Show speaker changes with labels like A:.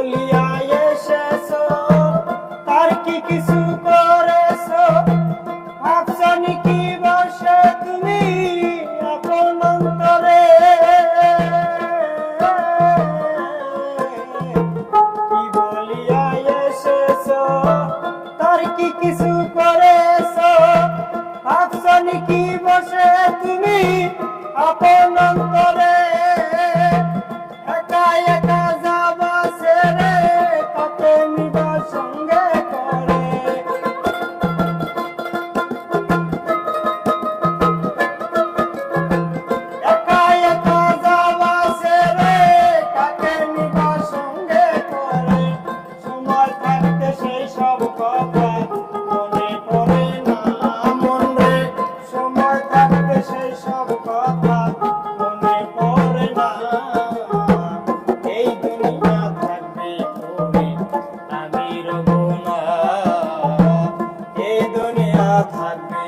A: বলিয়া এসেছো তার কি কিছু করেছো ভাবছনি কি বসে তুমি আপন অন্তরে কি বলিয়া এসেছো তার কি কিছু করেছো ভাবছনি কি বসে তুমি আপন অন্তরে একা একা যাবা ছেড়ে কাকে নিবা সঙ্গে করে একা একা যাবা ছেড়ে কাকে নিবা সঙ্গে করে সময় থাকতে সেই সব কথা মনে পড়ে না মন রে সময় থাকতে সেই সব কথা মনে পড়ে না এই দুনিয়া থাকবে পড়ে আমি রব না এই দুনিয়া থাকবে